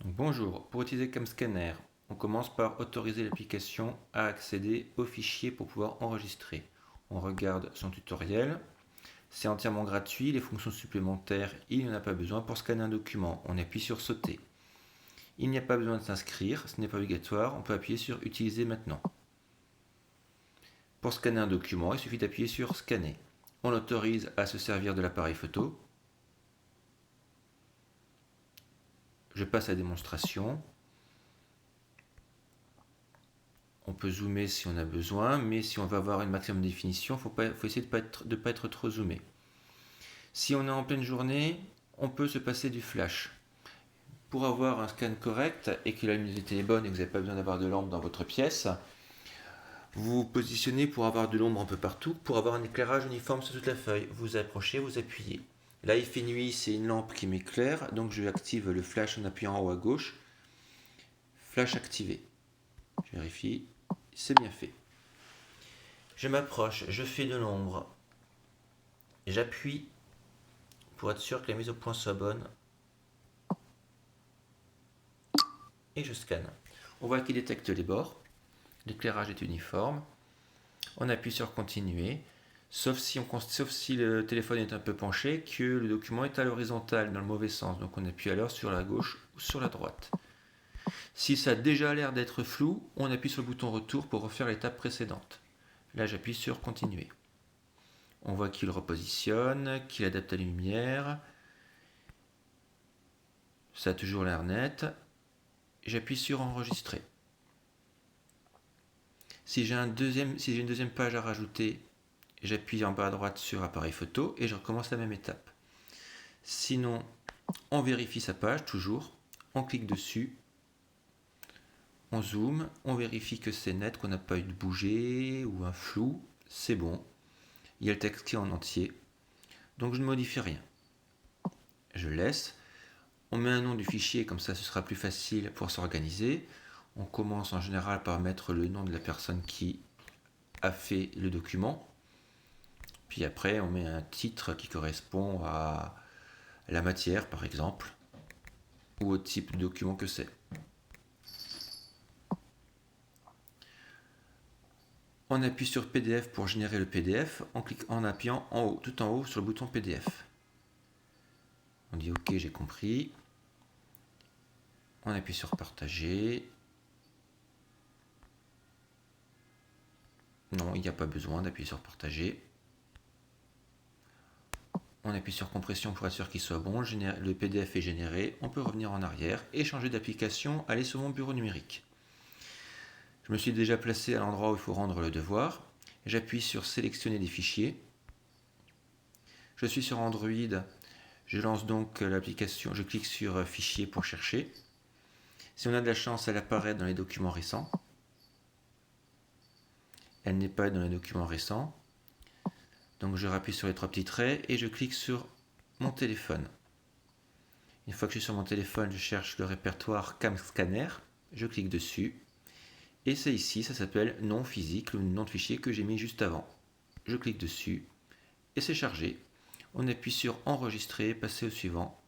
Bonjour, pour utiliser CamScanner, on commence par autoriser l'application à accéder au fichier pour pouvoir enregistrer. On regarde son tutoriel, c'est entièrement gratuit, les fonctions supplémentaires, il n'y en a pas besoin pour scanner un document. On appuie sur sauter. Il n'y a pas besoin de s'inscrire, ce n'est pas obligatoire, on peut appuyer sur utiliser maintenant. Pour scanner un document, il suffit d'appuyer sur scanner. On autorise à se servir de l'appareil photo. Je passe à la démonstration. On peut zoomer si on a besoin, mais si on veut avoir une maximum de définition, il faut essayer de ne pas être trop zoomé. Si on est en pleine journée, on peut se passer du flash. Pour avoir un scan correct et que la luminosité est bonne et que vous n'avez pas besoin d'avoir de lampe dans votre pièce, vous vous positionnez pour avoir de l'ombre un peu partout, pour avoir un éclairage uniforme sur toute la feuille. Vous approchez, vous appuyez. Là, il fait nuit, c'est une lampe qui m'éclaire, donc je active le flash en appuyant en haut à gauche. Flash activé. Je vérifie, c'est bien fait. Je m'approche, je fais de l'ombre. J'appuie pour être sûr que la mise au point soit bonne. Et je scanne. On voit qu'il détecte les bords. L'éclairage est uniforme. On appuie sur continuer. Sauf si le téléphone est un peu penché, que le document est à l'horizontale, dans le mauvais sens. Donc on appuie alors sur la gauche ou sur la droite. Si ça a déjà l'air d'être flou, on appuie sur le bouton retour pour refaire l'étape précédente. Là j'appuie sur continuer. On voit qu'il repositionne, qu'il adapte la lumière. Ça a toujours l'air net. J'appuie sur enregistrer. Si j'ai une deuxième page à rajouter, j'appuie en bas à droite sur appareil photo et je recommence la même étape. Sinon, on vérifie sa page toujours. On clique dessus. On zoome. On vérifie que c'est net, qu'on n'a pas eu de bouger ou un flou. C'est bon. Il y a le texte qui est en entier. Donc je ne modifie rien. Je laisse. On met un nom du fichier, comme ça ce sera plus facile pour s'organiser. On commence en général par mettre le nom de la personne qui a fait le document. Puis après, on met un titre qui correspond à la matière, par exemple, ou au type de document que c'est. On appuie sur PDF pour générer le PDF en appuyant en haut, tout en haut sur le bouton PDF. On dit OK, j'ai compris. On appuie sur partager. Non, il n'y a pas besoin d'appuyer sur partager. On appuie sur compression pour être sûr qu'il soit bon. Le PDF est généré. On peut revenir en arrière et changer d'application, aller sur mon bureau numérique. Je me suis déjà placé à l'endroit où il faut rendre le devoir. J'appuie sur sélectionner des fichiers. Je suis sur Android. Je lance donc l'application. Je clique sur fichier pour chercher. Si on a de la chance, elle apparaît dans les documents récents. Elle n'est pas dans les documents récents. Donc je rappuie sur les trois petits traits et je clique sur mon téléphone. Une fois que je suis sur mon téléphone, je cherche le répertoire CamScanner. Je clique dessus. Et c'est ici, ça s'appelle nom physique, le nom de fichier que j'ai mis juste avant. Je clique dessus et c'est chargé. On appuie sur enregistrer, passer au suivant.